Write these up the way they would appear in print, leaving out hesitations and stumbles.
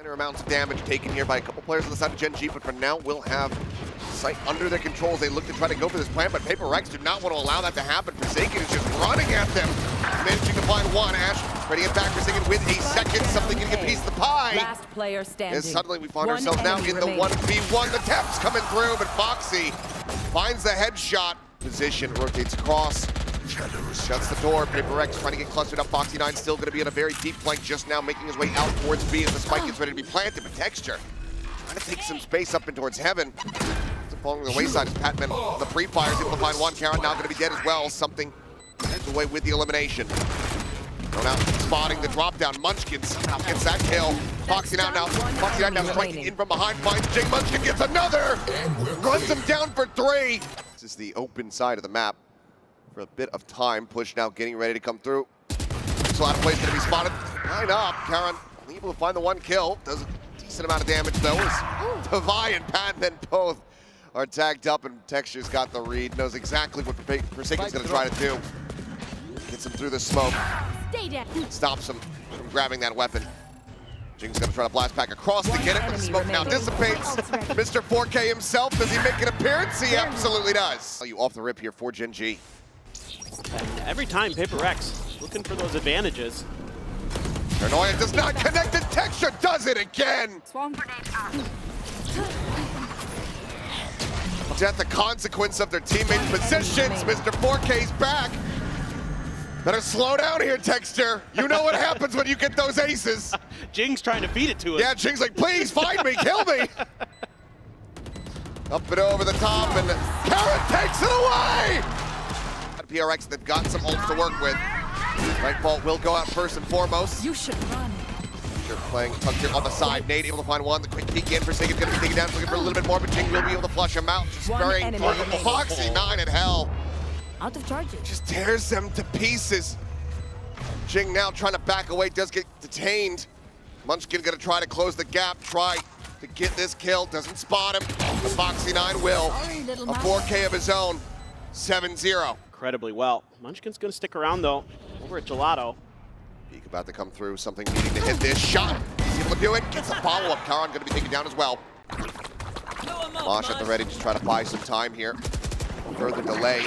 Minor amounts of damage taken here by a couple players on the side of Gen.G, but for now will have sight under their controls. They look to try to go for this plan, but PRX do not want to allow that to happen. Forsaken is just running at them, managing to find one. Ash ready it back. Forsaken with a second, something can get a piece of the pie. Last player standing. And suddenly we find ourselves now in the 1v1. The tap's coming through, but Foxy finds the headshot. Position, rotates across. Shuts the door. PRX trying to get clustered up. Foxy9 still going to be in a very deep flank, just now making his way out towards B as the spike is ready to be planted. But Texture trying to take some space up in towards heaven. Falling to the wayside as Patman, the pre-fire, is able to find one. Karen now going to be dead as well. Something heads away with the elimination. Thrown out, spotting the drop down. Munchkin somehow gets that kill. Foxy9 now striking in from behind. Finds Jing. Munchkin gets another. Runs him down for 3. This is the open side of the map. For a bit of time, push now getting ready to come through. So out of place, gonna be spotted. Line up, Karen able to find the one kill. Does a decent amount of damage though. As Tavai and Patman both are tagged up, and Texture's got the read. Knows exactly what Forsaken's gonna try to do. Gets him through the smoke. Stops him from grabbing that weapon. Jing's gonna try to blast back across to get it, but the smoke now dissipates. Mr. 4K himself, does he make an appearance? He absolutely does. You off the rip here for Gen.G. Every time PRX looking for those advantages. Paranoia does not connect, and Texture does it again. At the consequence of their teammates' positions, Mr. 4K's back. Better slow down here, Texture. You know what happens when you get those aces. Jing's trying to feed it to him. Yeah, Jing's like, please find me, kill me. Up and over the top, and Karen takes it away. PRX, they've got some ults to work with. Nightfall will go out first and foremost. You should run. They're playing tucked here on the side. Nate able to find one. The quick peek in. Forsaken's going to be taken down. Looking for a little bit more, but Jing will be able to flush him out. Just spraying Foxy9 at hell. Out of charges. Just tears them to pieces. Jing now trying to back away. Does get detained. Munchkin going to try to close the gap. Try to get this kill. Doesn't spot him. But Foxy9 will. A 4K of his own. 7-0. Incredibly well. Munchkin's going to stick around, though, over at Gelato. Peek about to come through. Something needing to hit this shot. He's able to do it. Gets a follow-up. Karan going to be taken down as well. Mosh at the ready to try to buy some time here. Further delay.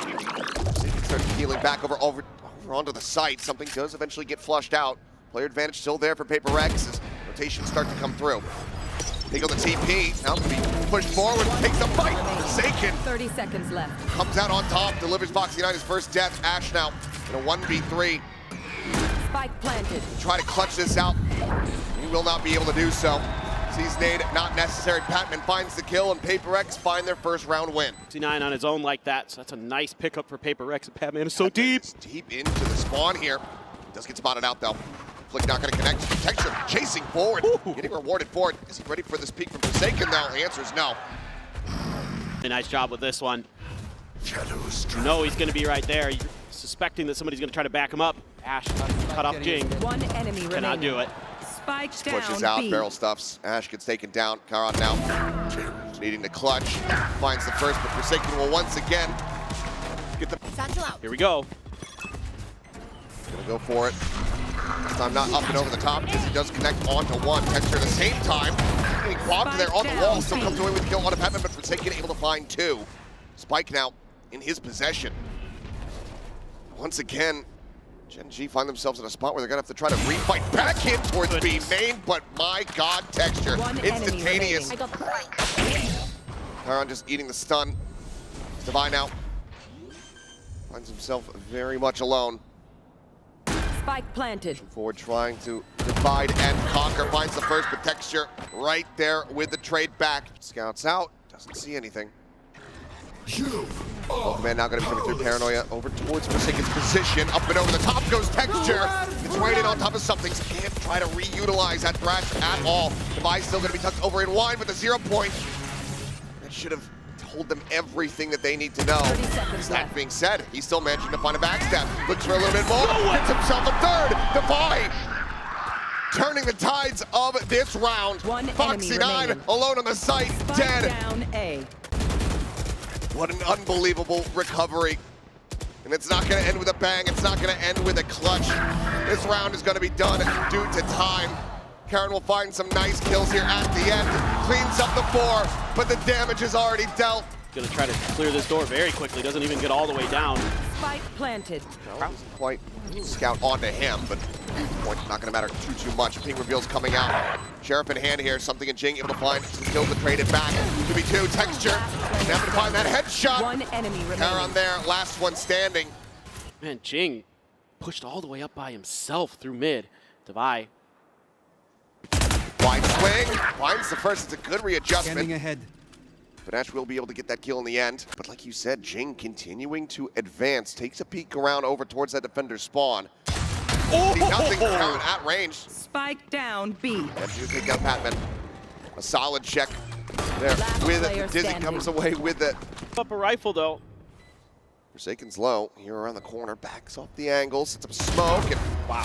Starts healing back over onto the site. Something does eventually get flushed out. Player advantage still there for PRX as rotations start to come through. They go the TP. Now going to be pushed forward. Takes a fight. Forsaken. 30 seconds left. Comes out on top. Delivers Foxy9 his first death. Ash now in a 1v3. Spike planted. Try to clutch this out. He will not be able to do so. Sees nade not necessary. Patman finds the kill, and PRX find their first round win. 69 on his own like that, so that's a nice pickup for PRX. Patman is so deep. Deep into the spawn here. Does get spotted out though. Flick not going to connect. Texture chasing forward. Ooh. Getting rewarded for it. Is he ready for this peek from Forsaken though? The answer is no. A nice job with this one. You know he's going to be right there. You're suspecting that somebody's going to try to back him up. Ash cut off Jing. One enemy remaining. Cannot do it. Spike down. Pushes out, B. barrel stuffs. Ash gets taken down. Karan now needing to clutch. Finds the first, but Forsaken will once again get the... Here we go. Gonna go for it. This time not up and over the top because he does connect onto one. Texture at the same time. Getting quabbed there on the wall. Still comes away with the kill on a Patman, but Forsaken able to find 2. Spike now in his possession. Once again, Gen.G find themselves in a spot where they're gonna have to try to refight back in towards B main, but my God, Texture, instantaneous. Karan just eating the stun. Tavai now finds himself very much alone. Spike planted. Forward trying to divide and conquer. Finds the first, but Texture right there with the trade back. Scouts out, doesn't see anything. Man now going to be coming through Paranoia over towards Forsaken's position. Up and over the top goes Texture. It's right in on top of something. So can't try to reutilize that thrash at all. Device still going to be tucked over in wide with the 0 point. That should have told them everything that they need to know. That being said, he's still managing to find a backstab. Looks for a little bit more. Gets himself a third. Defy turning the tides of this round. Foxy9 alone on the site. Spike dead. Down A. What an unbelievable recovery. And it's not going to end with a bang. It's not going to end with a clutch. This round is going to be done due to time. Karen will find some nice kills here at the end. Cleans up the 4, but the damage is already dealt. Gonna try to clear this door very quickly. Doesn't even get all the way down. Spike planted. No, doesn't quite scout onto him, but point not gonna matter too much. Ping reveals coming out. Sheriff in hand here, something in GenG able to find some kills to trade it back. 2v2, Texture. Now to find that headshot. One enemy remaining. Karen there, last one standing. Man, GenG pushed all the way up by himself through mid. Devi. Wide swing, finds the first, it's a good readjustment. Scanning ahead. Ash will be able to get that kill in the end. But like you said, GenG continuing to advance. Takes a peek around over towards that defender spawn. See nothing Karen at range. Spike down B. And you take down Patman. A solid check there with it. Dizzy comes away with it. Up a rifle though. Forsaken's low. Here around the corner, backs off the angle, sets up smoke, and wow,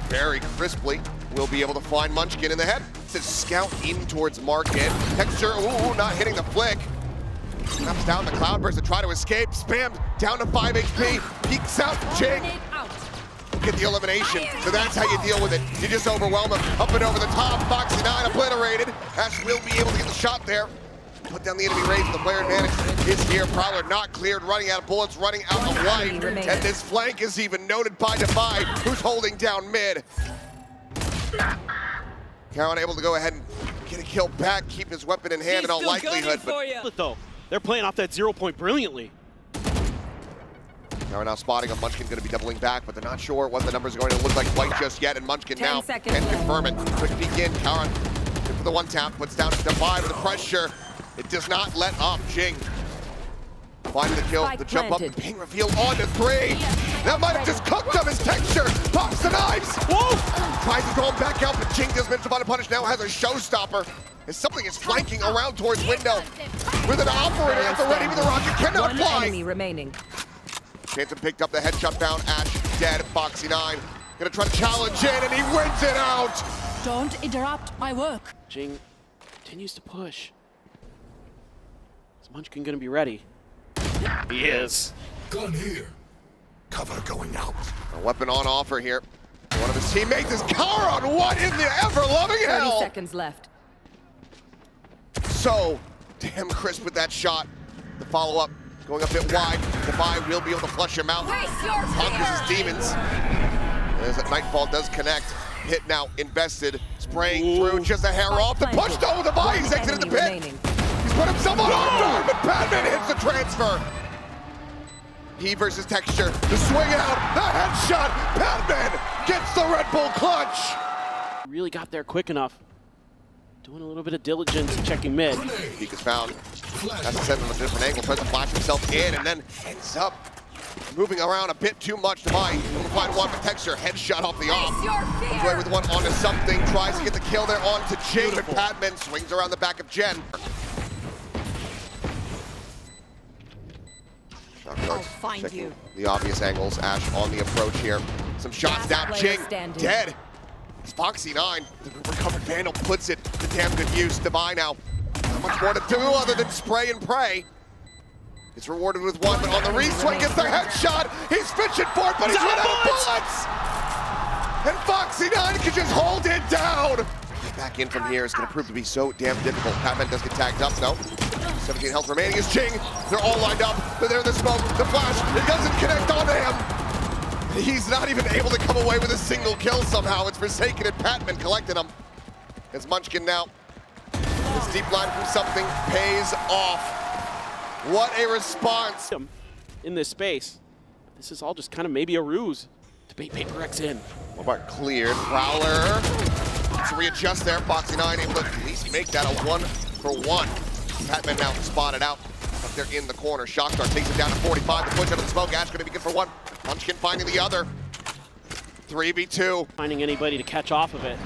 very crisply will be able to find Munchkin in the head. Says scout in towards Market. Texture, ooh, not hitting the flick. Snaps down the Cloudburst to try to escape. Spammed down to 5 HP. Peeks out GenG. Get the elimination. So that's how you deal with it. You just overwhelm him. Up and over the top. Foxy 9 obliterated. Ash will be able to get the shot there. Put down the enemy raid. The player advantage is here. Prowler not cleared, running out of bullets, running out of life. And this flank is even noted by Defi, who's holding down mid. Karen able to go ahead and get a kill back, keep his weapon in hand in all likelihood. But though, they're playing off that 0 point brilliantly. Karen now spotting a Munchkin going to be doubling back, but they're not sure what the numbers are going to look like quite just yet. And Munchkin now can confirm it. Quick peek in. Karen good for the one tap, puts down Defi with the pressure. It does not let up. GenG finding the kill, the jump up, the ping reveal on to 3. That might have just cooked him as Texture pops the knives. Whoa! Tries to throw him back out, but GenG does manage to find a punish. Now has a showstopper. As something is flanking around towards window with an operator at the ready with the rocket. Cannot fly. One enemy remaining. Phantom picked up the headshot found. Ash dead. Foxy 9 gonna try to challenge in, and he wins it out. Don't interrupt my work. GenG continues to push. Is Munchkin gonna be ready? He is. Gun here. Cover going out. A weapon on offer here. One of his teammates is Karen. What in the ever-loving 30 hell? seconds left. So damn crisp with that shot. The follow-up going a bit wide. Defi will be able to flush him out. Conquers his demons. As that Nightfall does connect. Hit now invested. Spraying through just a hair off. The push though with Defi. He's exited the pit. He's put himself on off, but Patman hits the transfer. He versus Texture. The swing out. The headshot. Patman gets the Red Bull clutch. Really got there quick enough. Doing a little bit of diligence, checking mid. Peek is found. That's set from a different angle. Tries to flash himself in and then ends up moving around a bit too much. To find one with Texture. Headshot off the off. Comes away with one onto something. Tries to get the kill there onto GenG, but Patman swings around the back of Gen. I'll find you. The obvious angles. Ash on the approach here. Some shots down. GenG dead. It's Foxy 9. The recovered Vandal puts it to damn good use. Devi now. Not much more to do other than spray and pray. It's rewarded with one, but on the re-swing gets the headshot. He's fishing for it, but he's run out of bullets. And Foxy 9 can just hold it down. Back in from here is going to prove to be so damn difficult. Patman does get tagged up, though. 17 health remaining is GenG. They're all lined up. They're there in the smoke. The flash, it doesn't connect onto him. He's not even able to come away with a single kill somehow. It's Forsaken and Patman collecting him. It's Munchkin now. This deep line from something pays off. What a response. In this space. This is all just kind of maybe a ruse to bait PRX in. What about cleared? Prowler. To readjust there. Foxy 9 able to at least make that a 1-for-1. Patman now spotted out. Up there in the corner. Shockstar takes it down to 45. The push out of the smoke. Ash going to be good for one. Munchkin finding the other. 3v2. Finding anybody to catch off of it.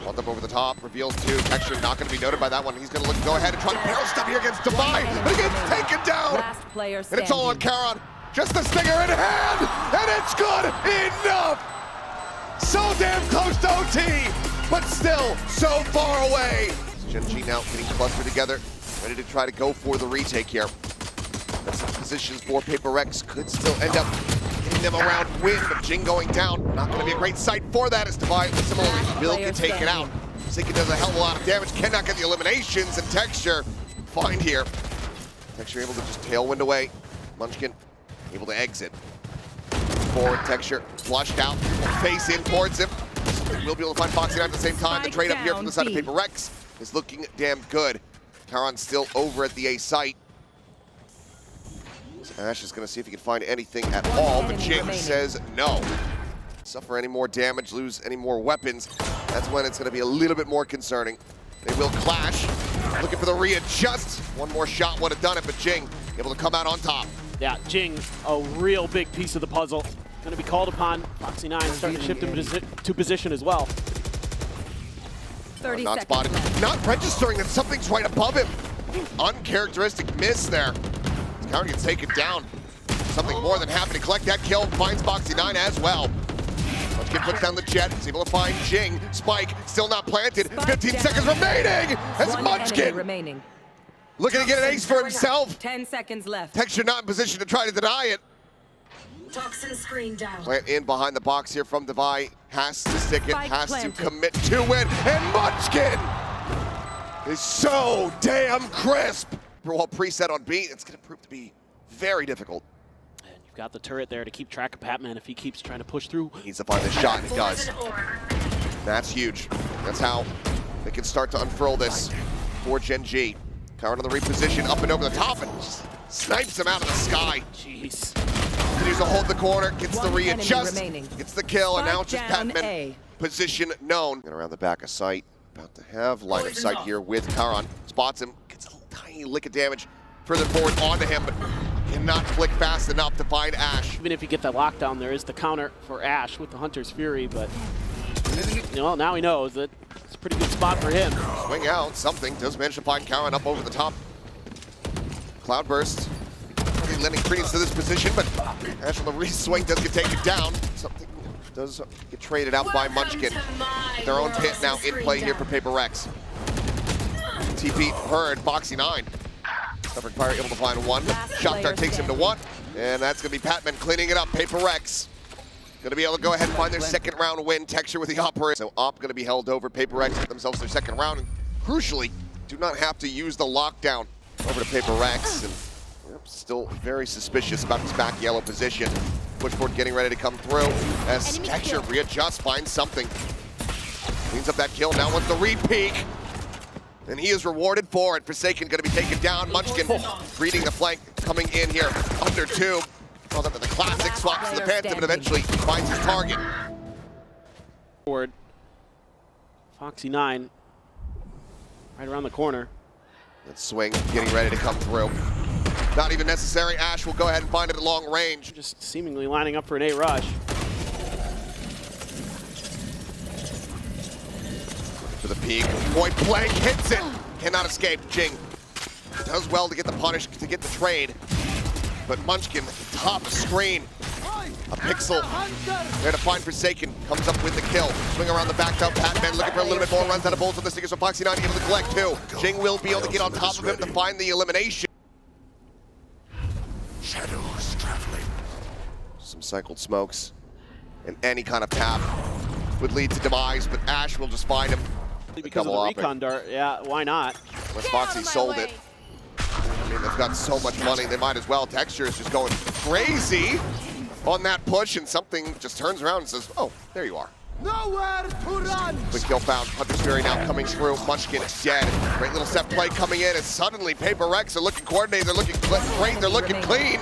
Pulled up over the top. Reveals 2. Texture not going to be noted by that one. He's going to go ahead and try to barrel stuff here against Devi. But he gets taken down. Last player and it's all on Karen. Just the stinger in hand. And it's good enough. So damn close to OT. But still so far away. Gen.G now getting clustered together. Ready to try to go for the retake here. That's positions for PRX could still end up getting chasing them around Win, but Jing going down. Not going to be a great sight for that as Divide similarly will get taken out. Forsaken does a hell of a lot of damage, cannot get the eliminations, and Texture fine here. Texture able to just tailwind away. Munchkin able to exit. Forward, Texture flushed out, face in towards him. We'll be able to find Foxy at the same time. The trade up here from the side of PRX is looking damn good. Karon still over at the A site. Ash is going to see if he can find anything at all, but Jing says no. Suffer any more damage, lose any more weapons, that's when it's going to be a little bit more concerning. They will clash, looking for the readjust. One more shot would have done it, but Jing able to come out on top. Yeah, Jing, a real big piece of the puzzle. Going to be called upon. Foxy 9 starting to shift into position as well. 30 not seconds spotted, left. not registering that something's right above him. Uncharacteristic miss there. Karon gets taken down. Something more than happy to collect that kill. Finds Foxy 9 as well. Munchkin puts down the jet. He's able to find Jing. Spike still not planted. Spike 15 down. seconds remaining. As One Munchkin enemy remaining. looking to get an ace for himself. 10 seconds left. Texture not in position to try to deny it. Toxin screen down. Plant in behind the box here from Devi. Has to stick it. Spike Has planted. to commit to it. And Munchkin is so damn crisp. Well, preset on B, it's going to prove to be very difficult. And you've got the turret there to keep track of Patman if he keeps trying to push through. He needs to find this shot, and he does. That's huge. That's how they can start to unfurl this for Gen.G. Karon on the reposition, up and over the top, and just snipes him out of the sky. Jeez. Continues to hold the corner, gets the One enemy readjust, remaining. gets the kill, and now it's Spike just down Patman. A. Position known. And around the back of sight. About to have line of sight here with Karon. Spots him, gets a tiny lick of damage further forward onto him, but cannot flick fast enough to find Ash. Even if you get that lockdown, there is the counter for Ash with the Hunter's Fury, but you know, now he knows that it's a pretty good spot for him. Swing out, something. Does manage to find Karon up over the top. Cloudburst. Really lending credence to this position, but Ash on the re-swing does get taken down. Something does get traded out by Munchkin. Their own pit now in play here for PRX. TP heard, Foxy 9. Suffering Fire able to find one. Shot dart takes him to one. And that's going to be Patman cleaning it up. PRX going to be able to go ahead and find their second round win. Texture with the operator. So Op going to be held over. PRX get themselves their second round. And crucially, do not have to use the lockdown. Over to PRX. And still very suspicious about his back yellow position. Pushboard getting ready to come through. As Texture readjusts, finds something. Cleans up that kill. Now wants the re-peek. And he is rewarded for it. Forsaken going to be taken down. Munchkin reading the flank, coming in here. Under two. Calls up to the classic, swaps to the Phantom, and eventually finds his target. Forward. Foxy 9 right around the corner. That swing getting ready to come through. Not even necessary. Ash will go ahead and find it at long range. Just seemingly lining up for an A rush. For the peak, point blank hits it. Cannot escape. Jing does well to get the punish, to get the trade. But Munchkin, top of screen. A pixel there to find Forsaken. Comes up with the kill. Swing around the back up. Patman looking for a little bit more. Runs out of bolts on the stickers. So Foxy 9 able to collect two. Jing will be able to get on top of him to find the elimination. Shadows traveling. Some cycled smokes and any kind of tap would lead to demise, but Ash will just find him. Because of the recon dart, yeah, why not? Unless Foxy sold it. I mean, they've got so much money, they might as well. Texture is just going crazy on that push, and something just turns around and says, oh, there you are. Nowhere to run. Quick kill found. Hunter's Fury now coming through. Munchkin is dead. Great little set play coming in, and suddenly PRX are looking coordinated, they're looking great, they're looking clean.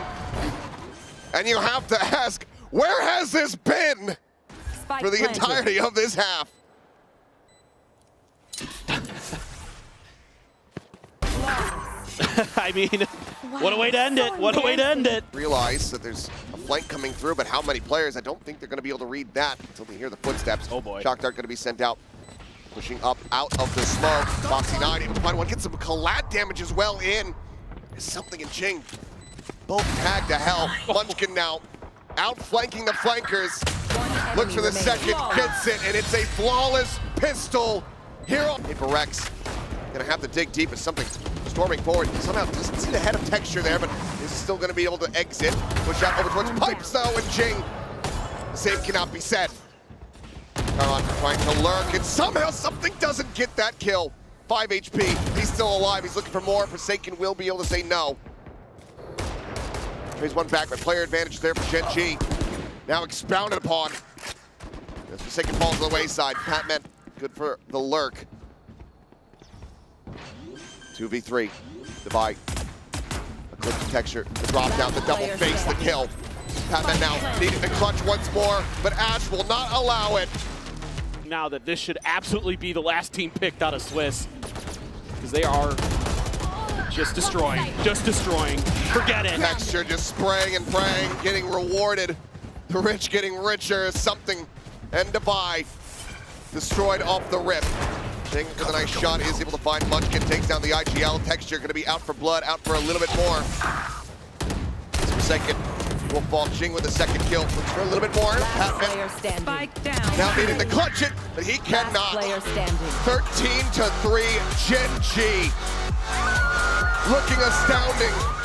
And you have to ask, where has this been Spike for the planted. entirety of this half? I mean, what a way to end it. What a way to end it. Realize that there's a flank coming through, but how many players? I don't think they're going to be able to read that until they hear the footsteps. Oh boy. Shock Dart going to be sent out. Pushing up out of the smoke. Foxy 9 able to find one. Get some collat damage as well in. There's something in Jing. Both tagged to hell. Munchkin now outflanking the flankers. Looks for the second, gets it, and it's a flawless pistol here on PRX. Gonna have to dig deep as something just storming forward. Somehow doesn't see the head of Texture there, but is still going to be able to exit. Push out over towards pipes though, and GenG. The same cannot be said. Valorant trying to lurk, and somehow something doesn't get that kill. 5 HP, he's still alive, he's looking for more. Forsaken will be able to say no. Phase one back, but player advantage there for Gen.G. Now expounded upon. As Forsaken falls to the wayside. Patman, good for the lurk. 2v3, divide. A clip to Texture, the drop down, the double face, the kill. Patman now needing to clutch once more, but Ash will not allow it. Now that this should absolutely be the last team picked out of Swiss, because they are just destroying. Forget it. Texture just spraying and praying, getting rewarded. The rich getting richer, something. And Divide destroyed off the rip. GenG with a nice shot is able to find Munchkin, takes down the IGL. Texture gonna be out for blood, out for a little bit more. Second will fall. GenG with the second kill. Looks for a little bit more. Player standing. Spike down. Now needing to clutch it, but he cannot. Player standing. 13-3, Gen.G. Looking astounding.